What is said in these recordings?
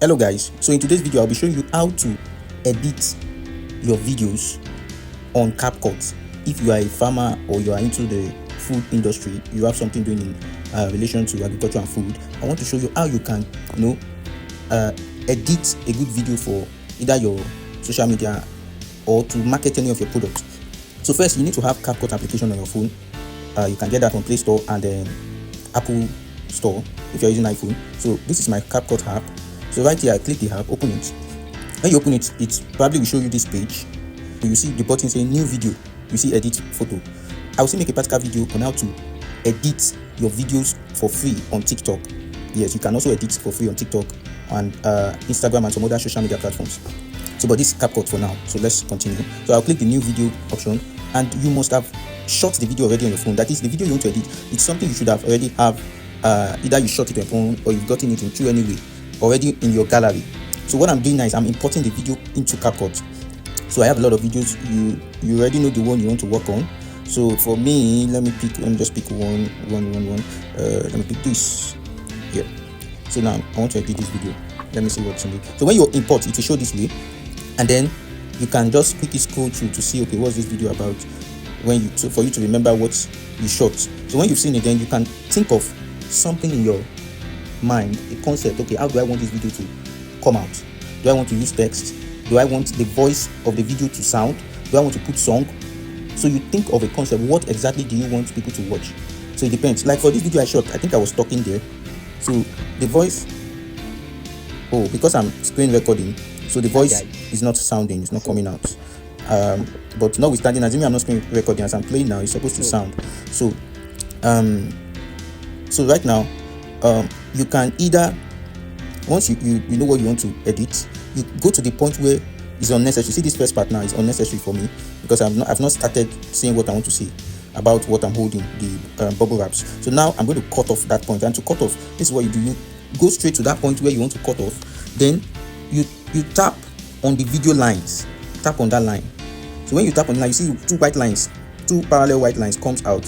Hello guys, so in today's video I'll be showing you how to edit your videos on CapCut. If you are a farmer or you are into the food industry, you have something doing in relation to agriculture and food, I want to show you how you can edit a good video for either your social media or to market any of your products. So first you need to have CapCut application on your phone. You can get that on Play Store and then Apple Store if you're using iPhone. So this is my CapCut app. So right here I click the app, open it. When you open it, it probably will show you this page. You see the button saying new video, you see edit photo. I will still make a practical video on how to edit your videos for free on TikTok. Yes, you can also edit for free on TikTok and Instagram and some other social media platforms. So but this is CapCut for now, so let's continue. So I'll click the new video option, and you must have shot the video already on your phone. That is, the video you want to edit, it's something you should have already have, either you shot it on your phone or you've gotten it in through anyway already in your gallery. So what I'm doing now is I'm importing the video into CapCut. So I have a lot of videos. You already know the one you want to work on. So for me, let me just pick one. Let me pick this. Yeah. So now I want to edit this video. Let me see what's in it. So when you import, it will show this way, and then you can just quickly scroll through to see, okay, what's this video about, for you to remember what you shot. So when you've seen it, then you can think of something in your mind, a concept. Okay, how do I want this video to come out? Do I want to use text? Do I want the voice of the video to sound? Do I want to put song? So you think of a concept. What exactly do you want people to watch? So it depends. Like for this video I shot, I think I was talking there. So the voice, because I'm screen recording, so the voice is not sounding, it's not coming out. But notwithstanding, assuming I'm not screen recording, as I'm playing now, it's supposed to sound. So so right now, you can either, once you know what you want to edit, you go to the point where it's unnecessary. See, this first part now is unnecessary for me because I've not started saying what I want to say about what I'm holding, the bubble wraps. So now I'm going to cut off that point, and to cut off, this is what you do. You go straight to that point where you want to cut off, then you tap on the video lines, tap on that line. So when you tap on the line, you see two white lines, two parallel white lines comes out.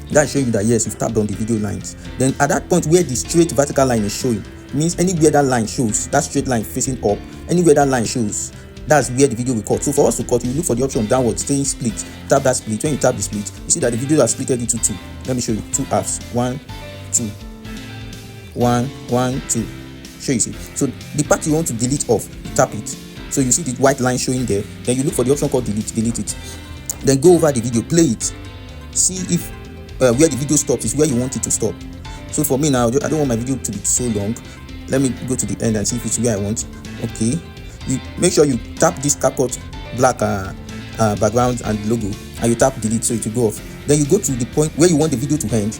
That shows you that yes, you've tapped on the video lines. Then at that point where the straight vertical line is showing, means anywhere that line shows, that straight line facing up, anywhere that line shows, that's where the video will cut. So for us to cut, you look for the option downward, saying split. Tap that split. When you tap the split, you see that the video is splitted into two. Let me show you two halves. 1, 2, 1, 1, 2. Show you see. So the part you want to delete off, you tap it. So you see the white line showing there. Then you look for the option called delete. Delete it. Then go over the video, play it. See if where the video stops is where you want it to stop. So for me now, I don't want my video to be so long. Let me go to the end and see if it's where I want. Okay. You make sure you tap this CapCut black background and logo, and you tap delete so it will go off. Then you go to the point where you want the video to end.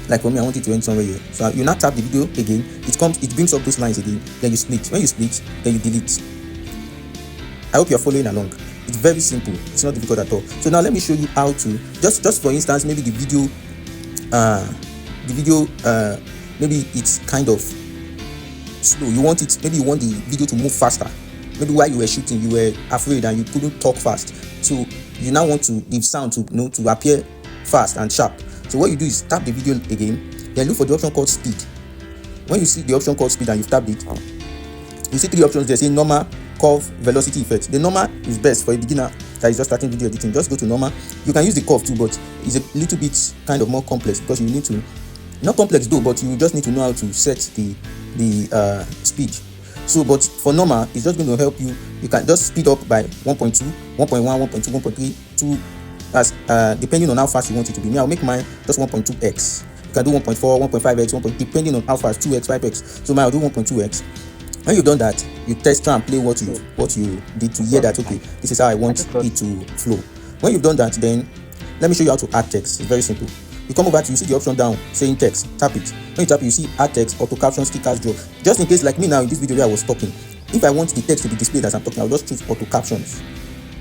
Like for me, I want it to end somewhere here. So you now tap the video again. It brings up those lines again. Then you split. When you split, then you delete. I hope you're following along. It's very simple. It's not difficult at all. So now let me show you how to, just for instance, maybe the video, maybe it's kind of slow. Maybe you want the video to move faster. Maybe while you were shooting, you were afraid and you couldn't talk fast. So you now want the sound to appear fast and sharp. So what you do is tap the video again, then look for the option called speed. When you see the option called speed and you've tapped it, you see three options there saying normal, curve, velocity, effect. The normal is best for a beginner that is just starting video editing. Just go to normal. You can use the curve too, but it's a little bit kind of more complex because you need to, not complex though, but you just need to know how to set the speed. So but for normal, it's just going to help you. You can just speed up by 1.2, 1.1, 1.2, 1.3, 2, as depending on how fast you want it to be. Me, I'll make mine just 1.2x. You can do 1.4, 1.5x, depending on how fast, 2x, 5x. So mine, I'll do 1.2x. When you've done that, you test and play what you did to hear that, okay, this is how I want it to flow. When you've done that, then let me show you how to add text. It's very simple. You come over to, you see the option down saying text, tap it. When you tap it, you see add text, auto caption, stickers, draw. Just in case, like me now in this video where I was talking, if I want the text to be displayed as I'm talking, I'll just choose auto captions.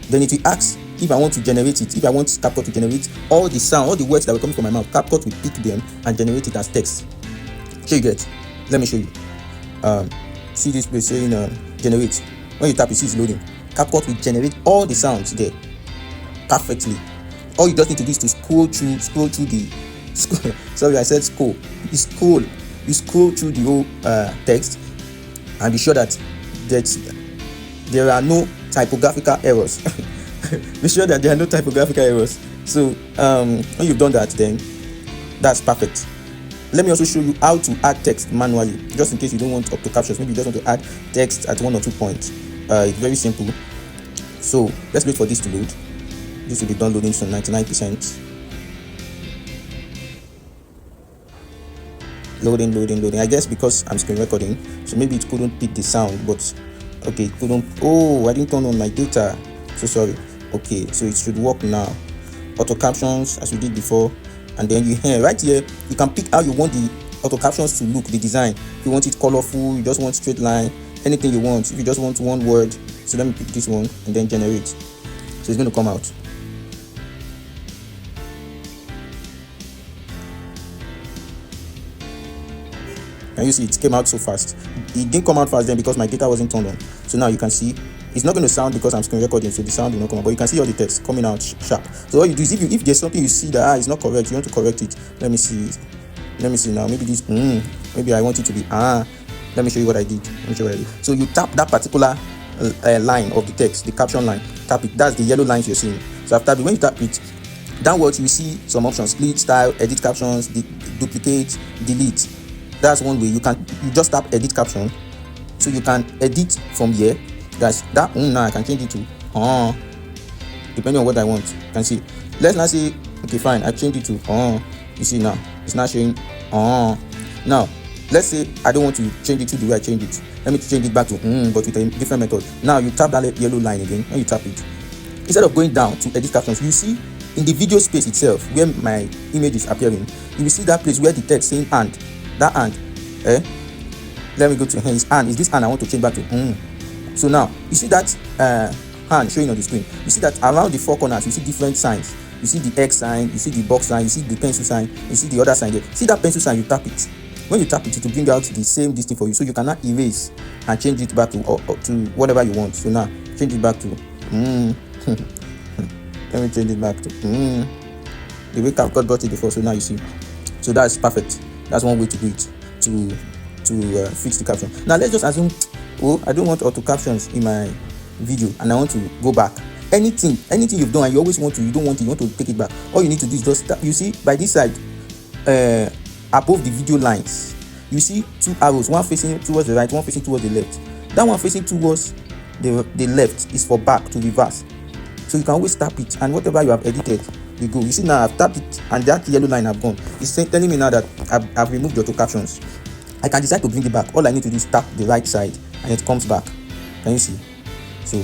Then it will ask if I want to generate it. If I want CapCut to generate all the sound, all the words that were coming from my mouth, CapCut will pick them and generate it as text. So you get, let me show you. See this place saying generate. When you tap, you see it's loading. CapCut will generate all the sounds there perfectly. All you just need to do is to scroll through the sorry, I said scroll. You scroll through the whole text. and be sure that there are no typographical errors. Be sure that there are no typographical errors. So when you've done that, then that's perfect. Let me also show you how to add text manually, just in case you don't want auto captions. Maybe you just want to add text at 1 or 2 points. It's very simple. So let's wait for this to load. This will be done loading soon, 99%. Loading. I guess because I'm screen recording, so maybe it couldn't pick the sound, but okay, it couldn't. Oh, I didn't turn on my data, so sorry. Okay, so it should work now. Auto captions as we did before, and then right here you can pick how you want the auto captions to look, the design. If you want it colorful, you just want straight line, anything you want. If you just want one word, so let me pick this one and then generate. So it's going to come out. And you see it came out so fast. It didn't come out fast then because my data wasn't turned on. So now you can see it's not going to sound because I'm screen recording, so the sound will not come out, but you can see all the text coming out sharp. So what you do is if there's something you see that it's not correct, you want to correct it. Let me see now. Maybe this maybe I want it to be let me show you what I did. So you tap that particular line of the text, the caption line, tap it. That's the yellow lines you're seeing. So after when you tap it downwards, you see some options: split, style, edit captions, duplicate, delete. That's one way. You just tap edit caption, so you can edit from here. That's that. Now I can change it to depending on what I want. You can see. Let's now say okay, fine. I change it to You see now it's not showing now. Let's say I don't want to change it to the way I changed it. Let me change it back to but with a different method. Now you tap that yellow line again. When you tap it, instead of going down to edit captions, you see in the video space itself where my image is appearing, you will see that place where the text saying and. That and let me go to his and. Is this and I want to change back to So now you see that hand showing on the screen. You see that around the 4 corners you see different signs. You see the X sign, you see the box sign, you see the pencil sign, you see the other sign there. See that pencil sign, you tap it. When you tap it, it will bring out the same thing for you, so you cannot erase and change it back to whatever you want. So now change it back to let me change it back to the way CapCut got it before. So now you see. So that's perfect. That's one way to do it, to fix the caption. Now let's just assume I don't want auto captions in my video and I want to go back. Anything you've done and you always you don't want it, you want to take it back. All you need to do is just you see by this side above the video lines, you see 2 arrows, one facing towards the right, one facing towards the left. That one facing towards the left is for back, to reverse. So you can always tap it, and whatever you have edited we go. You see now I've tapped it and that yellow line have gone. It's telling me now that I've removed the auto captions. I can decide to bring it back. All I need to do is tap the right side and it comes back. Can you see? So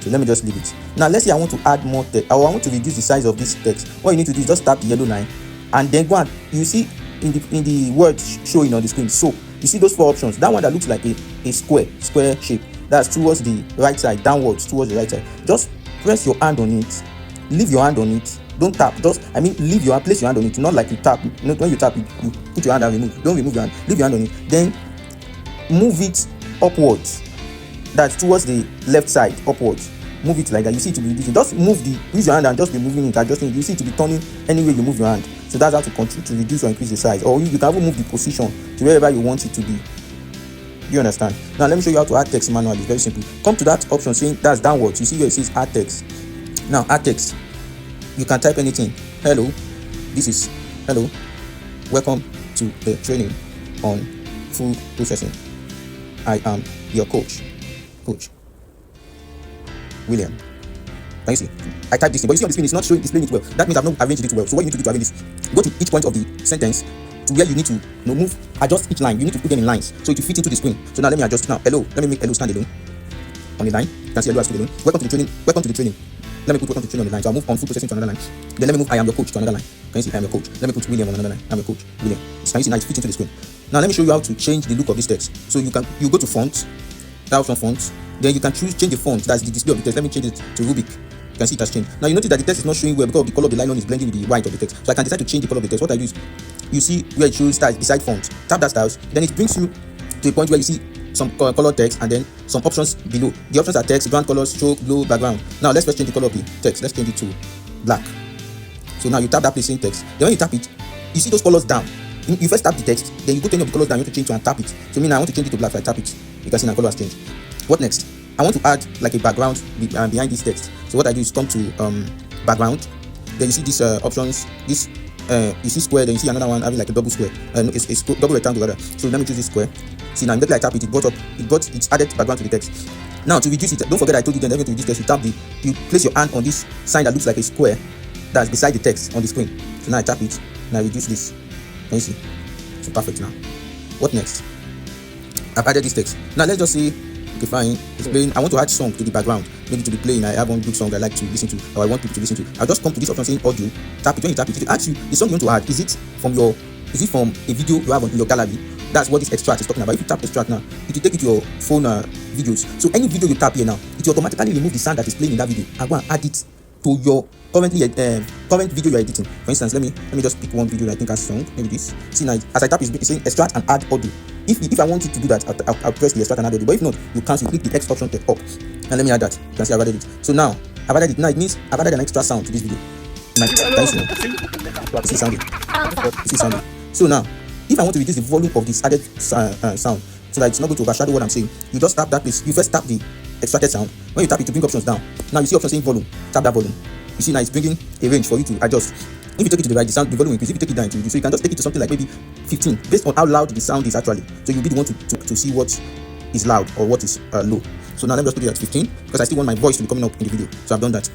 let me just leave it. Now let's say I want to add more text, or I want to reduce the size of this text. What you need to do is just tap the yellow line and then go and you see in the words showing on the screen. So you see those 4 options. That one that looks like a square shape, that's towards the right side, downwards towards the right side. Just press your hand on it. Leave your hand on it. Don't tap. Leave your hand. Place your hand on it. Not like you tap. When you tap, you put your hand and remove. Don't remove your hand. Leave your hand on it. Then move it upwards. That's towards the left side, upwards. Move it like that. You see it to be reducing. Just use your hand and just be moving it, adjusting it. You see it to be turning any way you move your hand. So that's how to control, to reduce or increase the size. Or you can even move the position to wherever you want it to be. Do you understand? Now let me show you how to add text manually. It's very simple. Come to that option saying that's downwards. You see where it says add text. Now add text. You can type anything. Hello. Welcome to the training on food processing. I am your coach William. Can you see? I typed this thing, but you see on the screen it's not displaying it well. That means I've not arranged it well. So what you need to do to arrange this, go to each point of the sentence to where you need to adjust each line. You need to put them in lines so it will fit into the screen. So now let me adjust now. Hello. Let me make hello stand alone on the line. You can see hello as stood alone. Welcome to the training. Let me put welcome to the training on the line. So I'll move on food processing to another line. Then let me move I am your coach to another line. Can you see I am your coach? Let me put William on another line. I'm your coach, William. Can you see now it fits into the screen? Now let me show you how to change the look of this text. So you go to font, that option font. Then you can change the font. That's the display of the text. Let me change it to Rubik. You can see it has changed. Now you notice that the text is not showing well because the color of the line is blending with the white of the text. So I can decide to change the color of the text. What I do is, you see where it shows styles beside font. Tap that styles. Then it brings you to a point where you see some color text and then some options below. The options are text, ground colors, stroke, blue, background. Now let's first change the color of the text. Let's change it to black. So now you tap that place in text. Then when you tap it, you see those colors down. You first tap the text, then you go to any of the colors down, you want to change to and tap it. So now I want to change it to black, so I tap it. You can see now color has changed. What next? I want to add like a background behind this text. So what I do is come to background. Then you see these options. This you see square. Then you see another one having like a double square. No, it's double rectangle rather. So let me choose this square. See now immediately I tap it, it's added background to the text. Now to reduce it, don't forget I told you then to reduce text. You place your hand on this sign that looks like a square that's beside the text on the screen. So now I tap it. Now I reduce this. Can you see? So perfect now. What next? I've added this text. Now let's just say, okay, fine, it's playing. I want to add song to the background, maybe to be playing. I have one good song I like to listen to, or I want people to listen to. I'll just come to this option saying audio, tap it. When you tap it, it asks you the song you want to add. Is it from a video you have in your gallery? That's what this extract is talking about. If you tap extract now, it will take you to your phone videos. So any video you tap here now, it will automatically remove the sound that is playing in that video and go and add it to your current video you're editing. For instance, let me just pick one video that I think has song. Maybe this. See now, as I tap, it's saying extract and add audio. If I want you to do that, I'll press the extract and add audio. But if not, you cancel. Click the X option up, and let me add that. You can see I've added it. So now I've added it. Now it means I've added an extra sound to this video. Now, can you see now? This is sounding. This is sounding. So now, if I want to reduce the volume of this added sound so that it's not going to overshadow what I'm saying, you just tap that place. You first tap the extracted sound. When you tap it to bring options down, now you see option saying volume. Tap that volume. You see now it's bringing a range for you to adjust. If you take it to the right, the volume will increase. If you take it down, it will reduce. So you can just take it to something like maybe 15, based on how loud the sound is actually. So you'll be the one to see what is loud or what is low. So now let me just put it at 15 because I still want my voice to be coming up in the video. So I've done that.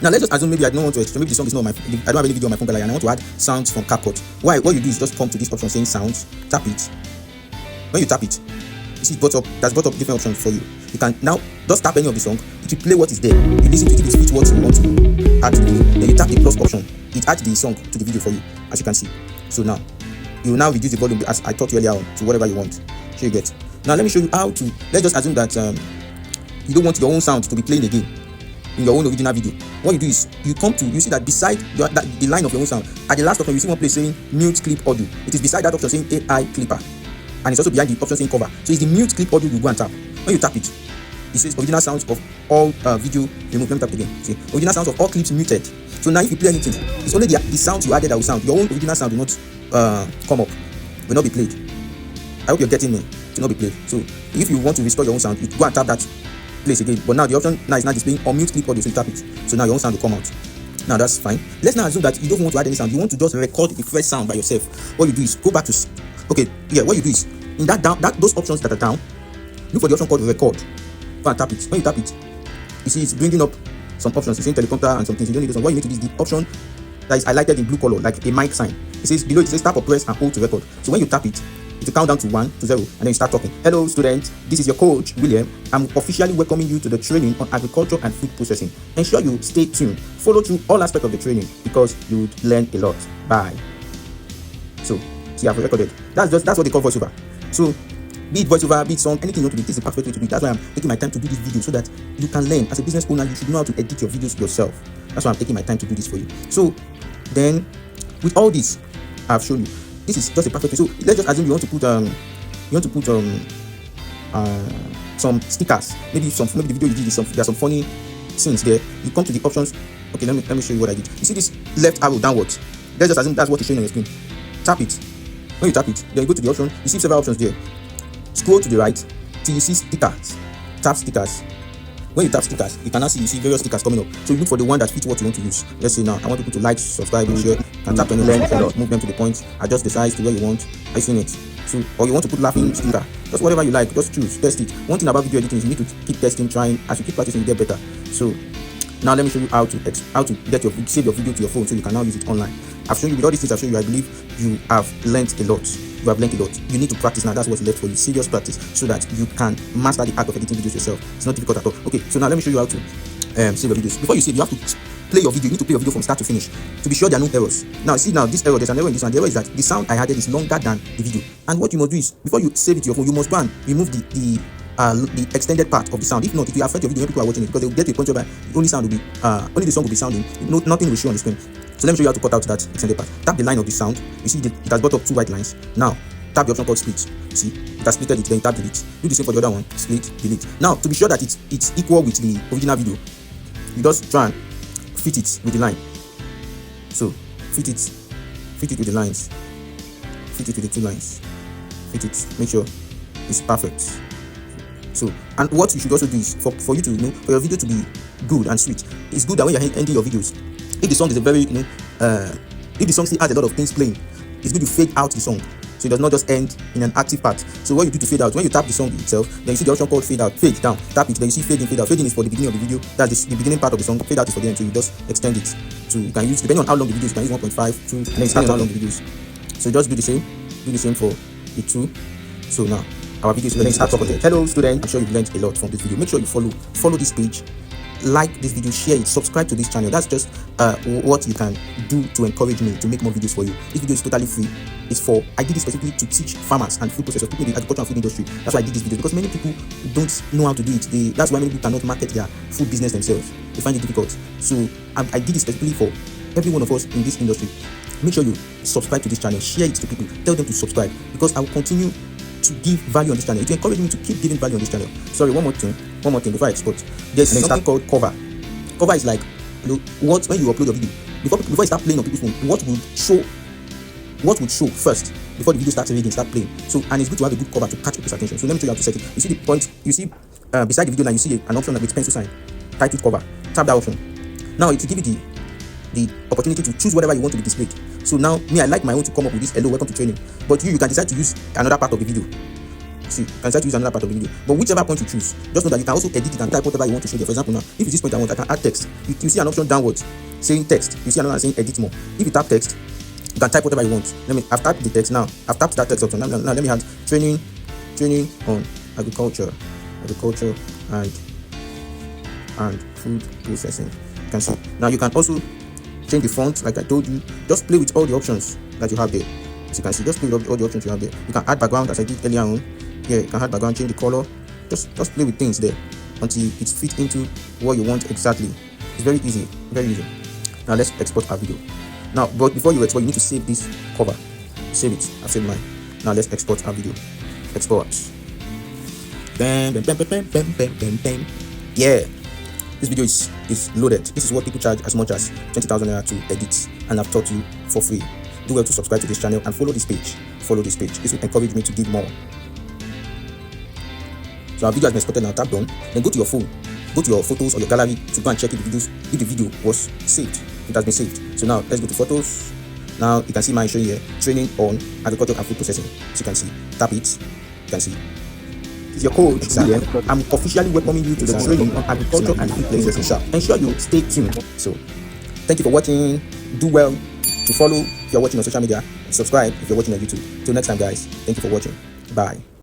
Now let's just assume maybe I don't want to extract. Maybe the song is not I don't have any video on my phone gallery and I want to add sounds from CapCut. What you do is just come to this option saying sounds, tap it. When you tap it, you see that's brought up different options for you. You can now just tap any of the song, it will play what is there. You listen to it, it what you want to add to the video. Then you tap the plus option, it adds the song to the video for you, as you can see. So now you will now reduce the volume as I taught you earlier on to whatever you want. So you get. Now let me show you how to. Let's just assume that you don't want your own sound to be playing again in your own original video. What you do is you see that beside the line of your own sound, at the last option you see one place saying mute clip audio. It is beside that option saying AI clipper, and it's also behind the option saying cover. So it's the mute clip audio you go and tap. When you tap it, it says original sounds of all video removed. Let me tap it again. See, original sounds of all clips muted. So now if you play anything, it's only the sound you added that will sound. Your own original sound will not come up, will not be played. I hope you're getting me. It will not be played. So if you want to restore your own sound, you go and tap that place again. But now the option now is not displaying unmute clip audio, so you tap it. So now your own sound will come out. Now that's fine. Let's now assume that you don't want to add any sound. You want to just record the first sound by yourself. What you do is go back to what you do is in those options that are down, look for the option called record. Go and tap it. When you tap it, you see it's bringing up some options. It's saying teleprompter and some things. You don't need this one. What you need to do is the option that is highlighted in blue color, like a mic sign. It says below, it says tap or press and hold to record. So when you tap it, it will count down to 1 to 0, and then you start talking. Hello students, this is your coach William. I'm officially welcoming you to the training on agriculture and food processing. Ensure you stay tuned. Follow through all aspects of the training because you would learn a lot. Bye. So see, I've recorded. That's what they call voiceover. So be it voiceover, be it song, anything you want to do, this is the perfect way to do it. That's why I'm taking my time to do this video so that you can learn. As a business owner, you should know how to edit your videos yourself. That's why I'm taking my time to do this for you. So then, with all this I've shown you, this is just a perfect way. So let's just assume you want to put some stickers. Maybe the video you did there's some funny scenes there. You come to the options. Okay, let me show you what I did. You see this left arrow downwards. Let's just assume that's what is showing on your screen. Tap it. When you tap it, then you go to the option. You see several options there. Scroll to the right till you see stickers. Tap stickers. When you tap stickers, you can now see various stickers coming up. So you look for the one that fits what you want to use. Let's say now I want people to like, subscribe, and share. And tap on the length or move them to the point. Adjust the size to where you want. I seen it. So or you want to put laughing sticker. Just whatever you like. Just choose. Test it. One thing about video editing is you need to keep testing, trying. As you keep practicing, you get better. So now let me show you how to save your video to your phone so you can now use it online. I've shown you with all these things I've shown you. I believe you have learned a lot. You need to practice now. That's what's left for you. Serious practice so that you can master the art of editing videos yourself. It's not difficult at all. Okay, so now let me show you how to save your videos. Before you save, you have to play your video. You need to play your video from start to finish to be sure there are no errors. Now see, now this error, there's an error in this one. The error is that the sound I added is longer than the video. And what you must do is before you save it to your phone, you must go and remove the extended part of the sound. If not, it will affect your video when people are watching it, because they will get to a point where only the song will be sounding. Nothing will show on the screen. So let me show you how to cut out that extended part. Tap the line of the sound. You see it has brought up 2 white lines. Now tap the option called split. See, it has splitted it. Then tap delete. Do the same for the other one. Split, delete. Now to be sure that it's equal with the original video, you just try and fit it with the line. So fit it with the lines. Fit it with the 2 lines. Fit it. Make sure it's perfect. So, and what you should also do is for you to, for your video to be good and sweet, it's good that when you're ending your videos, if the song is a very, if the song still has a lot of things playing, it's good to fade out the song, so it does not just end in an active part. So what you do to fade out, when you tap the song itself, then you see the option called fade out, fade down, tap it, then you see fade in, fade out. Fade in is for the beginning of the video, that's the beginning part of the song. Fade out is for the end, so you just extend it. So you can use, depending on how long the video is, you can use 1.5, 2, and then depending on how long the video is. So just do the same for the 2. So now our video is ready to start talking. Hello students, I'm sure you've learned a lot from this video. Make sure you follow this page, like this video, share it, subscribe to this channel. That's just what you can do to encourage me to make more videos for you. This video is totally free. I did this specifically to teach farmers and food processors, people in the agriculture and food industry. That's why I did this video, because many people don't know how to do it. That's why many people cannot market their food business themselves. They find it difficult. So I did this specifically for every one of us in this industry. Make sure you subscribe to this channel, share it to people, tell them to subscribe, because I will continue to give value on this channel. It will encourage me to keep giving value on this channel. Sorry, one more thing before I export. There's something called cover. Cover is like, what, when you upload a video, before you start playing on people's phone, what would show first before the video starts reading, start playing. So, and it's good to have a good cover to catch people's attention. So let me show you how to set it. You see the point, you see beside the video now, you see an option with pencil sign titled cover. Tap that option. Now it will give you the opportunity to choose whatever you want to be displayed. So now, I like my own to come up with this hello, welcome to training, but you can decide to use another part of the video. See, you can decide to use another part of the video, but whichever point you choose, just know that you can also edit it and type whatever you want to show there. For example, now if it's this point I can add text. You see an option downwards saying text, you see another saying edit more. If you tap text, you can type whatever you want. I've typed the text now. I've tapped that text option. Now let me add training on agriculture and food processing. You can see. Now you can also change the font, like I told you. Just play with all the options that you have there. As you can see, just play with all the options you have there. You can add background, as I did earlier on. Yeah, you can add background, change the color. Just play with things there until it fits into what you want exactly. It's very easy, very easy. Now let's export our video. Now, but before you export, you need to save this cover. Save it. I've saved mine. Now let's export our video. Export. Bam, bam, bam, bam, bam, bam, bam, bam. Yeah. This video is loaded. This is what people charge as much as 20,000 naira to edit, and I've taught you for free. Do well to subscribe to this channel and follow this page. This will encourage me to give more. So our video has been exported now. Tap done. Then go to your phone, go to your photos or your gallery to go and check if the video was saved. It has been saved. So now let's go to photos. Now you can see mine showing here, training on agriculture and food processing. As you can see, tap it. You can see. It's your coach, Xavier. I'm officially welcoming you to the training on agriculture and food processing. Ensure you stay tuned. So, thank you for watching. Do well to follow if you're watching on social media. Subscribe if you're watching on YouTube. Till next time, guys. Thank you for watching. Bye.